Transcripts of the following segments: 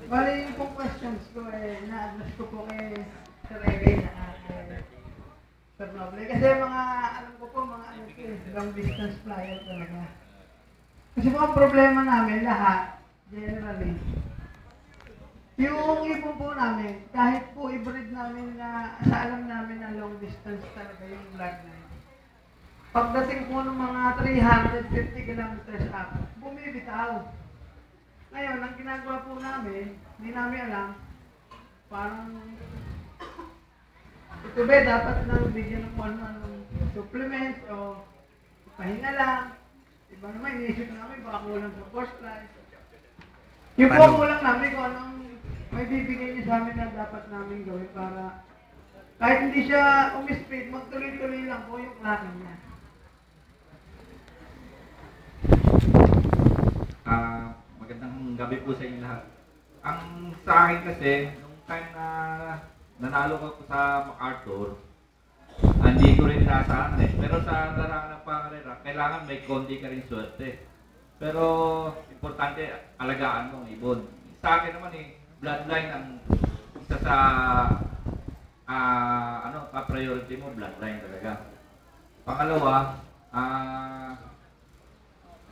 Bali yung pong questions ko na-address ko po kay Sir Ray na Sir Noble. Kasi mga, alam ko po, mga ano po long distance flyer talaga. Kasi po ang problema namin lahat, generally, yung ipon po namin, kahit po i-breed namin na sa alam namin na long distance talaga yung bloodline. Pagdating po ng mga 350 kilometers up, bumibitaw. Ngayon, ang ginagawa po namin, hindi namin alam, parang ito ba dapat nang bigyan ng ano-anong supplements o pahinga lang. Iba naman, iniisip namin, baka kulang sa first price. Yung po kulang namin kung anong may bibigay niya sa amin na dapat namin gawin para kahit hindi siya umispeed, magtuloy-tuloy lang po yung clacking niya. Magandang gabi po sa inyo lahat. Ang sa akin kasi, nung time na nanalo ko sa MacArthur, hindi ko rin inaasahan Pero sa larangan ng pangarera, kailangan may konti ka rin swerte. Pero importante, alagaan mo ang ibon. Sa akin naman bloodline ang isa sa priority mo, bloodline talaga. Pangalawa,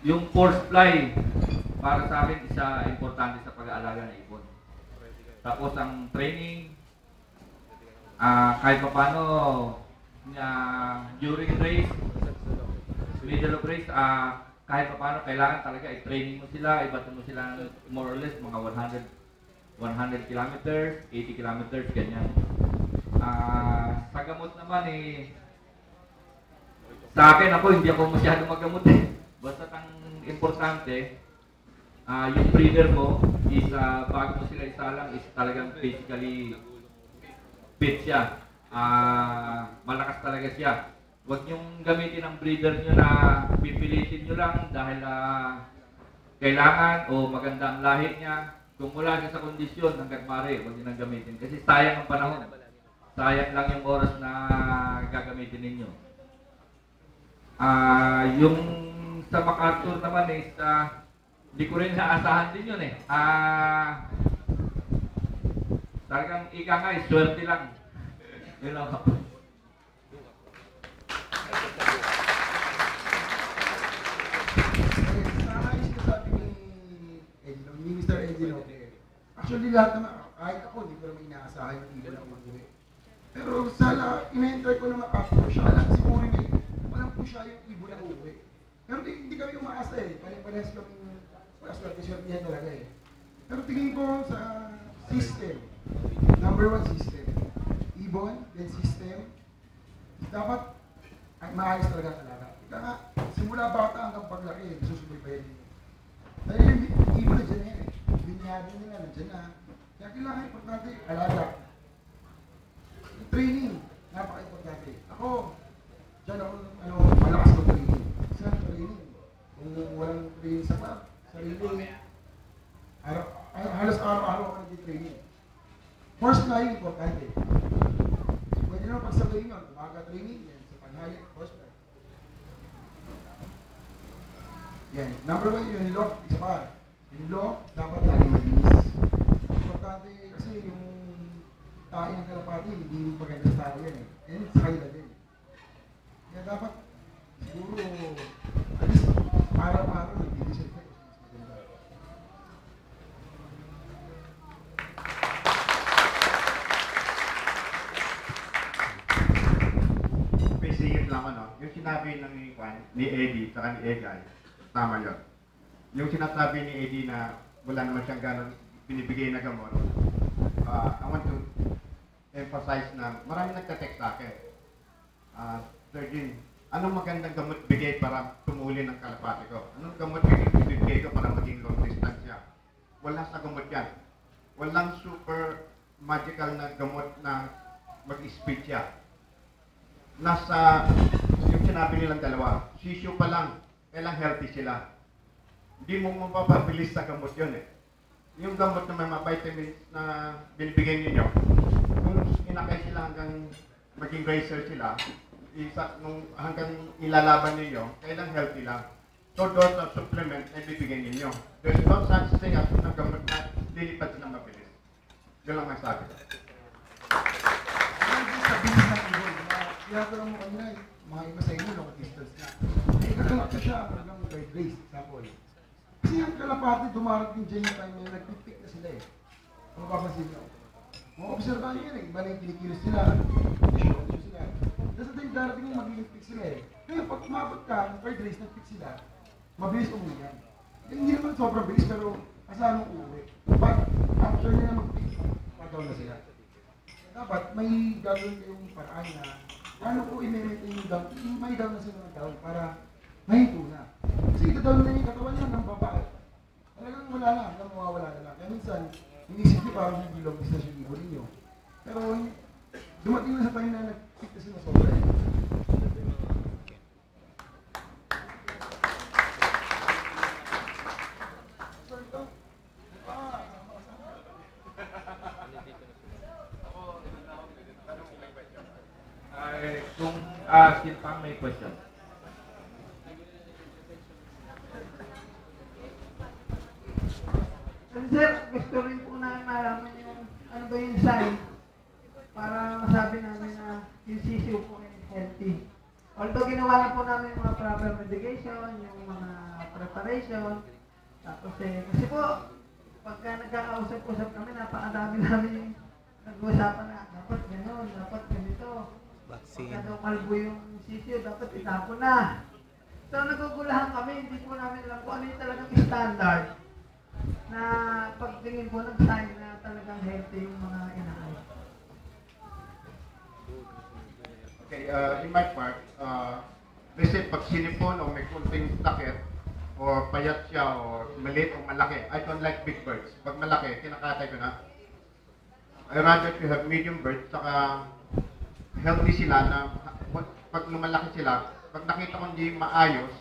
yung force fly, para sa akin, isa importante sa pag-aalaga ng ibon. Tapos ang training, kahit pa paano, during race, middle of race, kahit pa paano, kailangan talaga i-training mo sila, ibato mo sila more or less mga 100 kilometers, 80 kilometers, ganyan. Sa gamot naman sa akin hindi ako masyado magamot Basta ang importante, yung breeder mo is bago mo sila isalang is talagang basically fit siya. Malakas talaga siya. Huwag niyong gamitin ang breeder niyo na pipilitin niyo lang dahil kailangan o maganda ang lahi niya. Kung wala siya sa kondisyon hanggat maaari, huwag niyo nang gamitin. Kasi sayang ang panahon. Sayang lang yung oras na gagamitin ninyo. Yung sa MacArthur naman hindi ko rin naasahan din yun talagang ika nga swerte lang. Yun lang. Actually, lahat naman, kahit ako, hindi ko naman inaasahan yung ibon na umuwi. Pero sana, in-enter ko naman ako siya lang, siguro walang po siya yung ibon na umuwi. Pero hindi kami umaasa Parehas kami, swerte-swertihan talaga Pero tingin ko sa system, number 1 system, ibon, then system, dapat maayos talaga ang alaga. Ika nga, simula bata hanggang paglaki, susubaybayan niyo. Dahil yung ibon na dyan binyado nila, nandiyan na. Kaya kailangan importante, alaga. Yung training, napaka-importante. Ako, dyan ako, malakas ng training. Saan training? Kung walang training sa club, sarili, halos araw-araw ako nag-training. First na yung importante. Pwede naman pagsabayin yun, umaga training, yan, sa panghalik, first na. Yan, number 1 yung lock, isa pa. Yung lock, dapat lagi malinis. Importante kasi yung tayo ng kalapati, hindi maganda sa tao yan And sa kanila din. Kaya dapat, siguro, at least, araw-araw, nag-disinfect. Singit lang yung sinabi ni Eddie saka ni Egay, tama yun. Yung sinasabi ni Eddie na wala naman siyang gano'n binibigay na gamot, I want to emphasize na marami nagka-text sa akin. Sir Jim, anong magandang gamot bigay para tumuli ng kalapati ko? Anong gamot bigay ko para maging long distance siya? Wala sa gamot yan. Walang super magical na gamot na mag-speed siya. Nasa yung sinabi nilang dalawa, sisyo pa lang, kailang healthy sila. Hindi mo mapapabilis sa gamot yun Yung gamot na may mga vitamins na binibigay ninyo, kung inakay sila hanggang maging racer sila, hanggang ilalaban ninyo, kailang healthy lang. So those are supplements na ibibigay ninyo. There's no such thing as na gamot na lilipad sila mabilis. Yun lang masabi. Sa bilis ng ibon, ginagawa mo kanina, mga iba sa inyo, long distance na. Eh, kakalap na siya hanggang third race, example. Kasi ang kalapati, dumarating dyan yung time na nagpipik na sila eh. Kung mapapansin nyo. Maobserbahan nyo yan eh, iba na yung kinikilos sila, issue sila. Tapos sa time darating yung magiging pick sila eh. Kaya pag umabot ka, third race, nag-pick sila, mabilis umuwi yan. Hindi naman sobrang bilis, pero asahan mong uuwi. Pag after nila mag-pick, pag-down na sila. Dapat may gagawin kayong paraan na paano ko i-maintain yung down, may down na sila ng down para mahinto na. Kasi ito-down na yung katawan lang ng babae. Talagang wala na, hanggang mawawala na lang. Kaya minsan, inisip nyo parang hindi long distance yung ibon ninyo. Pero dumating na sa time na nag-pick na sila sobra. Kung Silpang may question. Sir, gusto rin po namin malaman yung ano ba yung sign para masabi namin na yung sisiw po ay healthy. Although ginawa na po namin yung mga proper medication, yung mga preparation, tapos kasi po, pagka nagkakausap-usap kami, napakadami namin yung nag-uusapan na dapat gano'n, dapat ganito. Pagka daw kalbo yung sisiw, dapat itapon na. So nagugulahan kami, hindi po namin alam kung ano yung talagang standard na pagtingin po ng sign na talagang healthy yung mga inaay. Okay, in my part, let's say pag sinipon o may kunting takit, or payat siya, or maliit o malaki, I don't like big birds. Pag malaki, kinakatay ko na. I rather to have medium birds, saka healthy sila na pag lumalaki sila, pag nakita ko hindi maayos,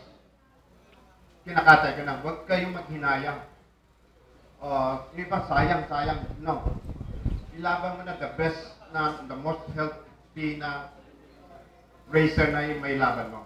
kinakatay ko na. Huwag kayong maghinayang. Iba, sayang. No. Ilaban mo na the best na, the most healthy na racer na yung may laban mo.